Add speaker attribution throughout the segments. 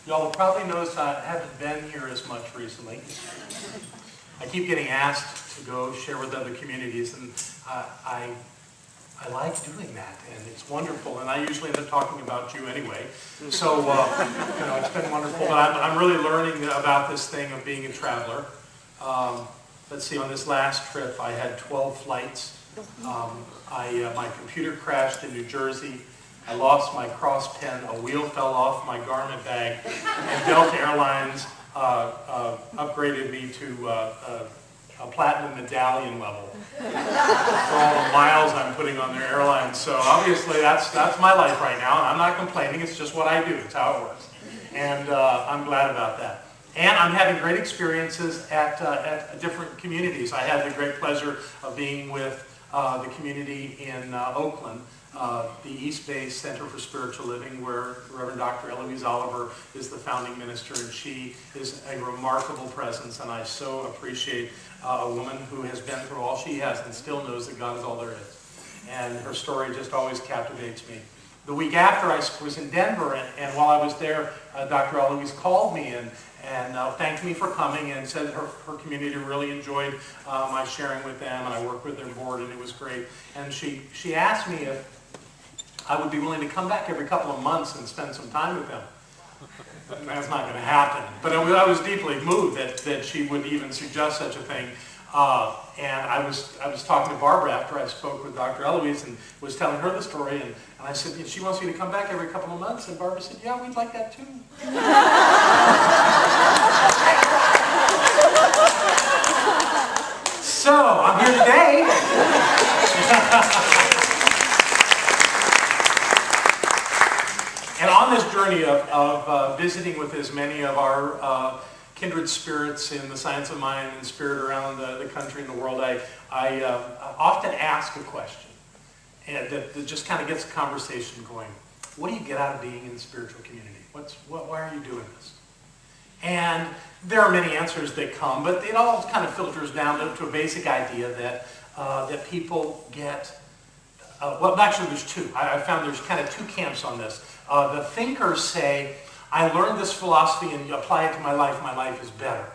Speaker 1: Y'all will probably notice I haven't been here as much recently. I keep getting asked to go share with other communities, and I like doing that, and it's wonderful. And I usually end up talking about you anyway. So, it's been wonderful. But I'm really learning about this thing of being a traveler. Let's see, on this last trip, I had 12 flights. My computer crashed in New Jersey. I lost my cross pen, a wheel fell off my garment bag, and Delta Airlines upgraded me to a platinum medallion level for all the miles I'm putting on their airlines. So obviously that's my life right now, and I'm not complaining, it's just what I do, it's how it works. And I'm glad about that. And I'm having great experiences at different communities. I had the great pleasure of being with the community in Oakland, the East Bay Center for Spiritual Living, where Reverend Dr. Eloise Oliver is the founding minister, and she is a remarkable presence, and I so appreciate a woman who has been through all she has and still knows that God is all there is. And her story just always captivates me. The week after, I was in Denver, and while I was there, Dr. Eloise called me and thanked me for coming and said her community really enjoyed my sharing with them, and I worked with their board, and it was great. And she asked me if I would be willing to come back every couple of months and spend some time with them. That's not going to happen. But I was deeply moved that she would even suggest such a thing. And I was talking to Barbara after I spoke with Dr. Eloise and was telling her the story, and I said, she wants me to come back every couple of months, and Barbara said, yeah, we'd like that too. So, I'm here today. And on this journey of visiting with as many of our kindred spirits in the science of mind and spirit around the country and the world, I often ask a question and that just kind of gets a conversation going. What do you get out of being in the spiritual community? Why are you doing this? And there are many answers that come, but it all kind of filters down to a basic idea that people get. Well, actually, there's two. I found there's kind of two camps on this. The thinkers say, I learned this philosophy and apply it to my life is better.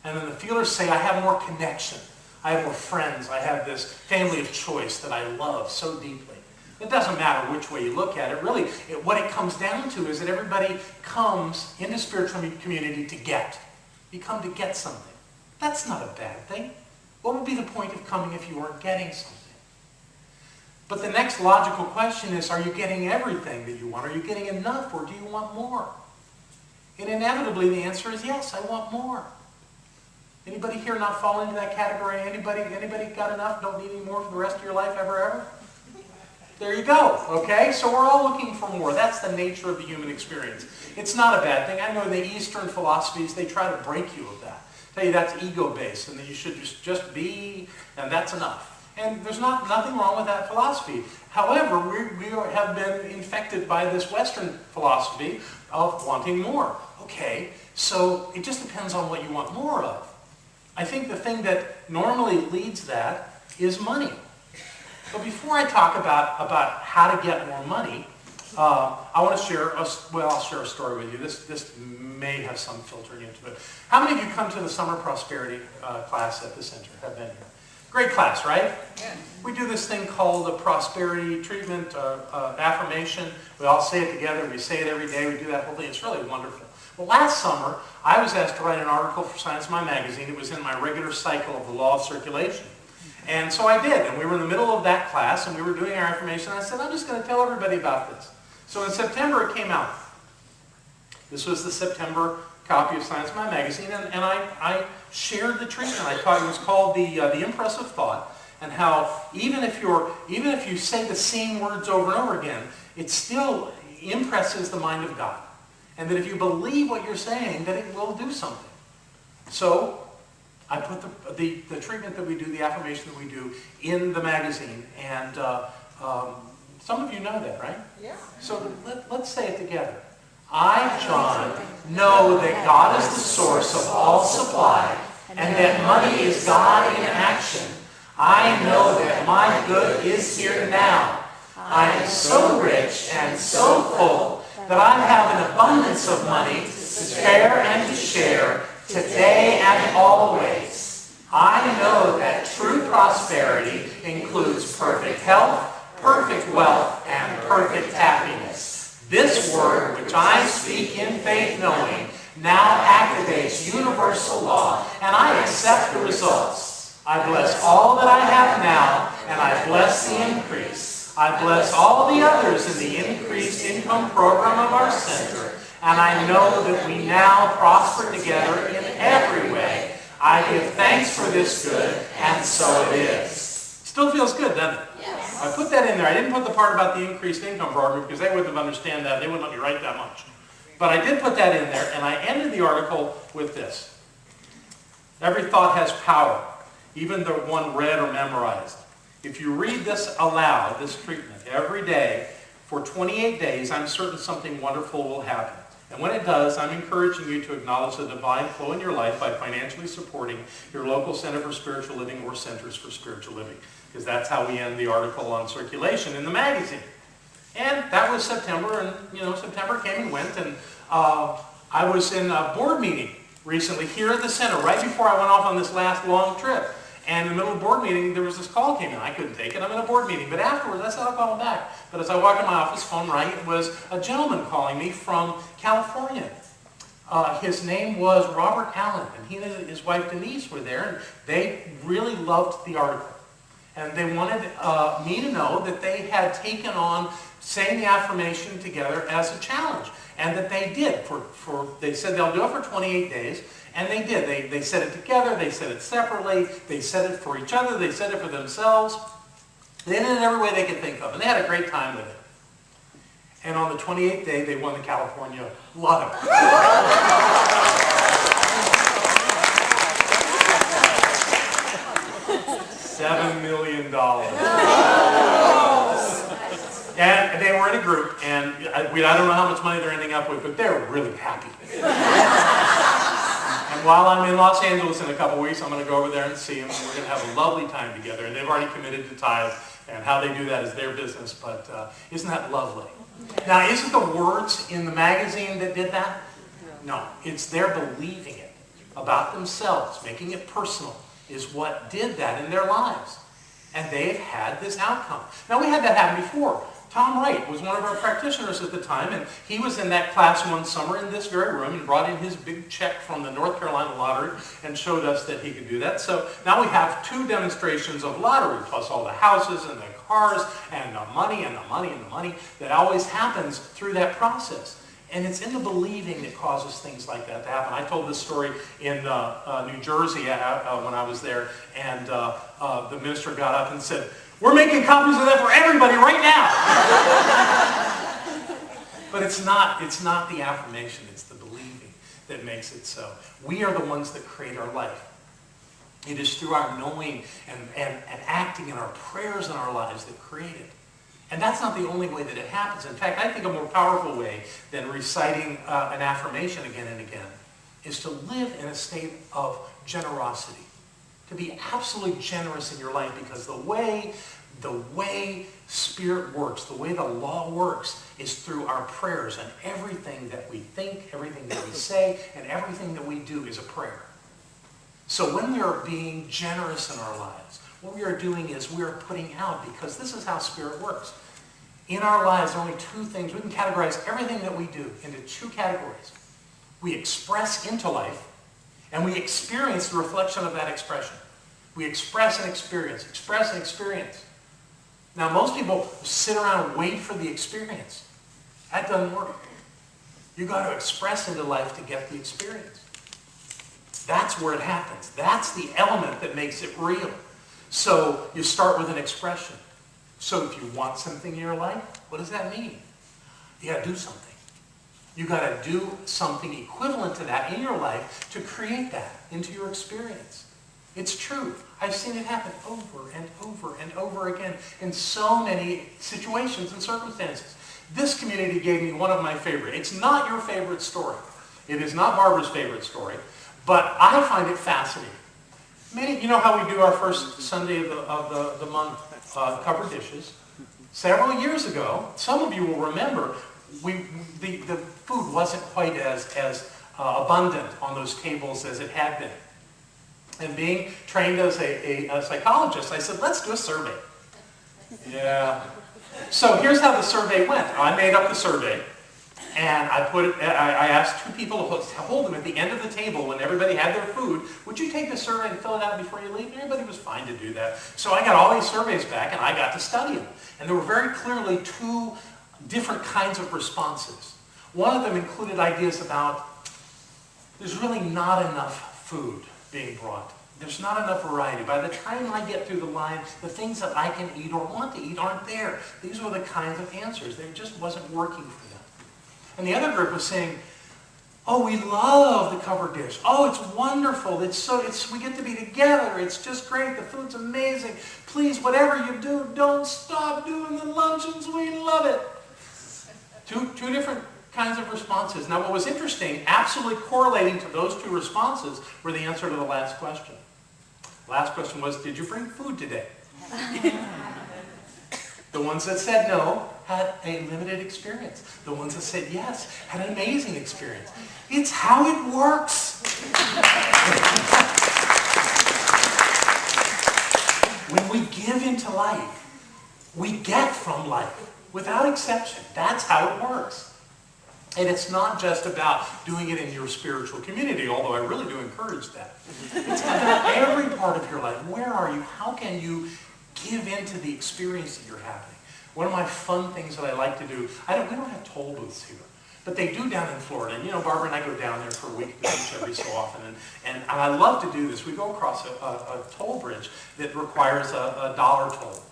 Speaker 1: And then the feelers say, I have more connection. I have more friends. I have this family of choice that I love so deeply. It doesn't matter which way you look at it. Really, what it comes down to is that everybody comes into spiritual community to get. You come to get something. That's not a bad thing. What would be the point of coming if you weren't getting something? But the next logical question is, are you getting everything that you want? Are you getting enough, or do you want more? And inevitably the answer is yes, I want more. Anybody here not fall into that category? Anybody got enough, don't need any more for the rest of your life ever? There you go, okay? So we're all looking for more. That's the nature of the human experience. It's not a bad thing. I know the Eastern philosophies, they try to break you of that. Tell you that's ego-based and that you should just be, and that's enough. And there's nothing wrong with that philosophy. However, we have been infected by this Western philosophy of wanting more. Okay, so it just depends on what you want more of. I think the thing that normally leads that is money. But before I talk about how to get more money, I want to share, I'll share a story with you. This may have some filtering into it. How many of you come to the summer prosperity class at the center, have been here? Great class, right? Yeah. We do this thing called a prosperity treatment, affirmation. We all say it together. We say it every day. We do that whole thing. It's really wonderful. Well, last summer, I was asked to write an article for Science of Mind magazine. It was in my regular cycle of the law of circulation. And so I did. And we were in the middle of that class, and we were doing our affirmation. I said, I'm just going to tell everybody about this. So in September, it came out. This was the September copy of Science of Mind magazine, and I shared the treatment. I thought it was called the impressive thought, and how even if you say the same words over and over again, it still impresses the mind of God, and that if you believe what you're saying, that it will do something. So I put the treatment that we do, the affirmation that we do, in the magazine, and some of you know that, right? Yeah. So let's say it together. I, John, know that God is the source of all supply, and that money is God in action. I know that my good is here now. I am so rich and so full that I have an abundance of money to spare and to share, today and always. I know that true prosperity includes perfect health, perfect wealth, and perfect happiness. This word, which I speak in faith knowing, now activates universal law, and I accept the results. I bless all that I have now, and I bless the increase. I bless all the others in the increased income program of our center, and I know that we now prosper together in every way. I give thanks for this good, and so it is. Still feels good, doesn't it? Yes. I put that in there. I didn't put the part about the increased income program because they wouldn't have understood that. They wouldn't let me write that much. But I did put that in there, and I ended the article with this. Every thought has power, even the one read or memorized. If you read this aloud, this treatment, every day, for 28 days, I'm certain something wonderful will happen. And when it does, I'm encouraging you to acknowledge the divine flow in your life by financially supporting your local Center for Spiritual Living or Centers for Spiritual Living. Because that's how we end the article on circulation in the magazine. And that was September, and September came and went, and I was in a board meeting recently here at the center, right before I went off on this last long trip. And in the middle of the board meeting, there was this call came in. I couldn't take it. I'm in a board meeting. But afterwards, I said, I'll call him back. But as I walked in my office, phone rang. It was a gentleman calling me from California. His name was Robert Allen, and he and his wife Denise were there, and they really loved the article. And they wanted me to know that they had taken on saying the affirmation together as a challenge. And that they did. They said they'll do it for 28 days. And they did. They said it together. They said it separately. They said it for each other. They said it for themselves. They did it in every way they could think of. And they had a great time with it. And on the 28th day, they won the California Lotto. $7 million. And they were in a group, and I don't know how much money they're ending up with, but they're really happy. And while I'm in Los Angeles in a couple weeks, I'm going to go over there and see them, and we're going to have a lovely time together. And they've already committed to tithe, and how they do that is their business, but isn't that lovely? Now, isn't the words in the magazine that did that? No, it's their believing it about themselves, making it personal, is what did that in their lives. And they've had this outcome. Now, we had that happen before. Tom Wright was one of our practitioners at the time, and he was in that class one summer in this very room and brought in his big check from the North Carolina lottery and showed us that he could do that. So now we have 2 demonstrations of lottery, plus all the houses and the cars and the money and the money and the money that always happens through that process. And it's in the believing that causes things like that to happen. I told this story in New Jersey when I was there, and the minister got up and said, "We're making copies of that for everybody right now." But it's not the affirmation, it's the believing that makes it so. We are the ones that create our life. It is through our knowing and acting in our prayers in our lives that create it. And that's not the only way that it happens. In fact, I think a more powerful way than reciting an affirmation again and again is to live in a state of generosity. To be absolutely generous in your life, because the way Spirit works, the way the law works, is through our prayers. And everything that we think, everything that we say, and everything that we do is a prayer. So when we are being generous in our lives, what we are doing is we are putting out, because this is how Spirit works. In our lives, there are only 2 things. We can categorize everything that we do into 2 categories. We express into life, and we experience the reflection of that expression. We express and experience, express and experience. Now, most people sit around and wait for the experience. That doesn't work. You've got to express into life to get the experience. That's where it happens. That's the element that makes it real. So you start with an expression. So if you want something in your life, what does that mean? You got to do something. You got to do something equivalent to that in your life to create that into your experience. It's true. I've seen it happen over and over and over again in so many situations and circumstances. This community gave me one of my favorite. It's not your favorite story. It is not Barbara's favorite story, but I find it fascinating. You know how we do our first Sunday of the month cover dishes? Several years ago, some of you will remember, the food wasn't quite as abundant on those tables as it had been. And being trained as a psychologist, I said, let's do a survey. Yeah. So here's how the survey went. I made up the survey, and I asked two people to hold them at the end of the table when everybody had their food. Would you take the survey and fill it out before you leave? Everybody was fine to do that. So I got all these surveys back, and I got to study them. And there were very clearly two different kinds of responses. One of them included ideas about there's really not enough food being brought. There's not enough variety. By the time I get through the line, the things that I can eat or want to eat aren't there. These were the kinds of answers. They just wasn't working for them. And the other group was saying, oh, we love the covered dish. Oh, it's wonderful. We get to be together. It's just great. The food's amazing. Please, whatever you do, don't stop doing the luncheons. We love it. Two different kinds of responses. Now, what was interesting, absolutely correlating to those two responses, were the answer to the last question. The last question was, did you bring food today? The ones that said no had a limited experience. The ones that said yes had an amazing experience. It's how it works. When we give into life, we get from life, without exception. That's how it works. And it's not just about doing it in your spiritual community, although I really do encourage that. It's about every part of your life. Where are you? How can you give into the experience that you're having? One of my fun things that I like to do, we don't have toll booths here, but they do down in Florida. And Barbara and I go down there for a week to the beach every so often. And I love to do this. We go across a toll bridge that requires a $1 toll.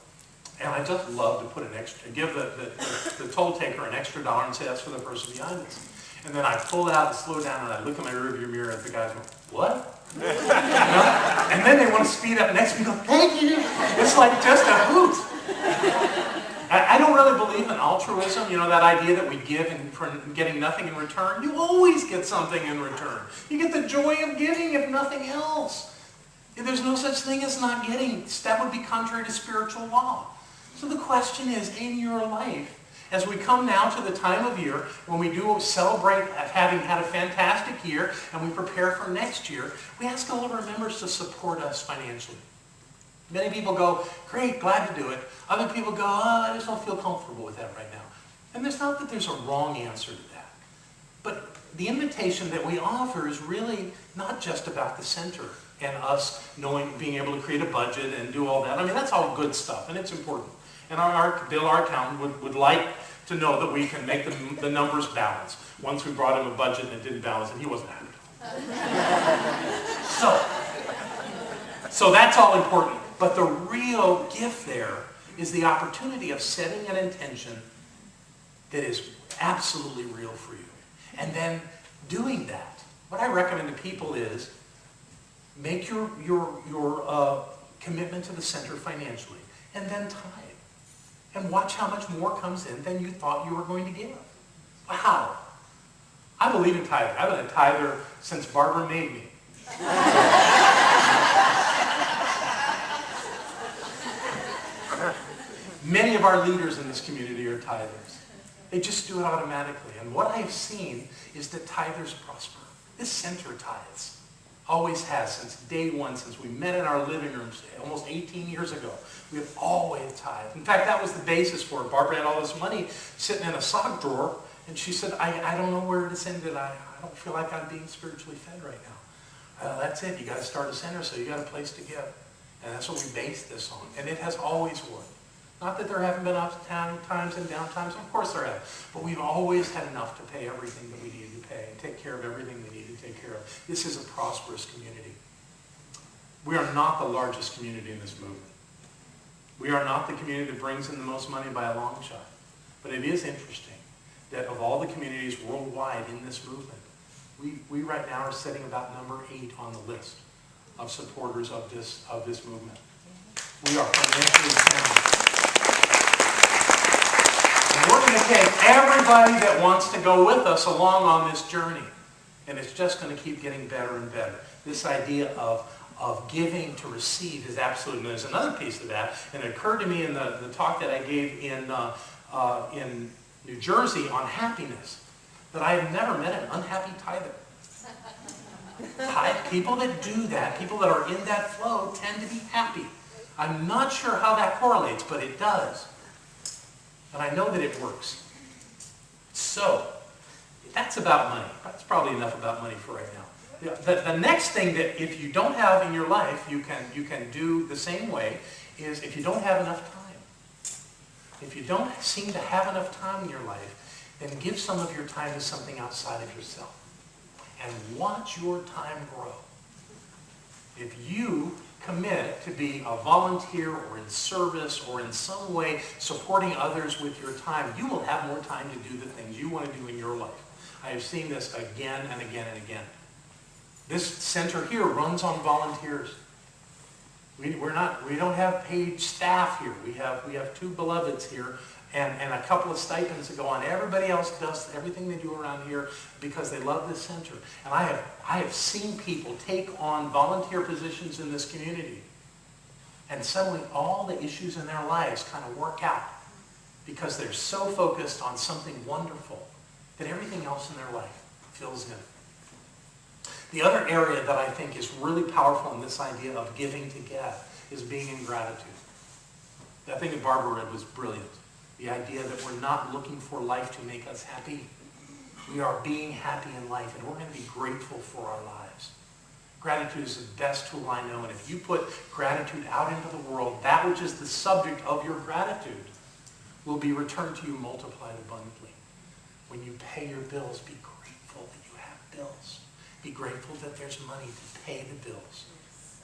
Speaker 1: And I just love to give the toll taker an extra $1 and say that's for the person behind us. And then I pull it out and slow down and I look in my rearview mirror and the guys go, what? And then they want to speed up next to me and go, thank you. It's like just a hoot. I don't really believe in altruism, that idea that we give and for getting nothing in return. You always get something in return. You get the joy of giving, if nothing else. There's no such thing as not getting. That would be contrary to spiritual law. So the question is, in your life, as we come now to the time of year when we do celebrate having had a fantastic year and we prepare for next year, we ask all of our members to support us financially. Many people go, great, glad to do it. Other people go, I just don't feel comfortable with that right now. And it's not that there's a wrong answer to that. But the invitation that we offer is really not just about the center and us being able to create a budget and do all that. I mean, that's all good stuff, and it's important. And Bill, our accountant, would like to know that we can make the numbers balance. Once we brought him a budget and it didn't balance, and he wasn't happy. So that's all important. But the real gift there is the opportunity of setting an intention that is absolutely real for you. And then doing that. What I recommend to people is make your commitment to the center financially, and then tithe. And watch how much more comes in than you thought you were going to give. Wow. I believe in tithing. I've been a tither since Barbara made me. Many of our leaders in this community are tithers. They just do it automatically. And what I've seen is that tithers prosper. This center tithes. Always has since day one, since we met in our living rooms almost 18 years ago. We have always tithed. In fact, that was the basis for it. Barbara had all this money sitting in a sock drawer, and she said, I don't know where to send it. I don't feel like I'm being spiritually fed right now. That's it. You got to start a center, so you got a place to give. And that's what we base this on. And it has always worked. Not that there haven't been up times and down times. Of course there have. But we've always had enough to pay everything that we needed to pay and take care of everything we needed to take care of. This is a prosperous community. We are not the largest community in this movement. We are not the community that brings in the most money by a long shot. But it is interesting that of all the communities worldwide in this movement, we right now are sitting about number 8 on the list of supporters of this movement. We are financially sound. And we're going to take everybody that wants to go with us along on this journey. And it's just going to keep getting better and better. This idea of giving to receive is absolute. And there's another piece of that. And it occurred to me in the talk that I gave in New Jersey on happiness, that I have never met an unhappy tither. People that do that, people that are in that flow, tend to be happy. I'm not sure how that correlates, but it does. And I know that it works. So, that's about money. That's probably enough about money for right now. The next thing that if you don't have in your life, you can do the same way, is if you don't have enough time. If you don't seem to have enough time in your life, then give some of your time to something outside of yourself. And watch your time grow. If you commit to be a volunteer or in service or in some way supporting others with your time, you will have more time to do the things you want to do in your life. I have seen this again and again and again. This center here runs on volunteers. We don't have paid staff here. We have two beloveds here and a couple of stipends that go on. Everybody else does everything they do around here because they love this center. And I have seen people take on volunteer positions in this community, and suddenly all the issues in their lives kind of work out because they're so focused on something wonderful that everything else in their life fills in. The other area that I think is really powerful in this idea of giving to get is being in gratitude. That thing that Barbara read was brilliant. The idea that we're not looking for life to make us happy. We are being happy in life, and we're going to be grateful for our lives. Gratitude is the best tool I know, and if you put gratitude out into the world, that which is the subject of your gratitude will be returned to you multiplied abundantly. When you pay your bills, be grateful that you have bills. Be grateful that there's money to pay the bills.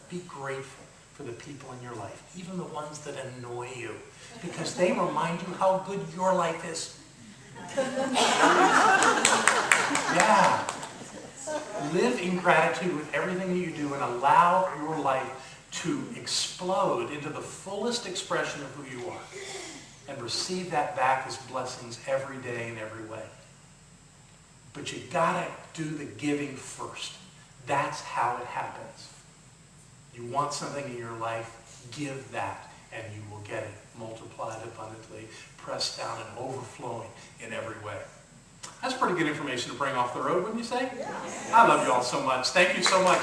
Speaker 1: Be grateful for the people in your life, even the ones that annoy you, because they remind you how good your life is. Yeah. Live in gratitude with everything that you do and allow your life to explode into the fullest expression of who you are, and receive that back as blessings every day in every way. But you gotta do the giving first. That's how it happens. You want something in your life, give that, and you will get it multiplied abundantly, pressed down and overflowing in every way. That's pretty good information to bring off the road, wouldn't you say? Yeah. I love you all so much. Thank you so much.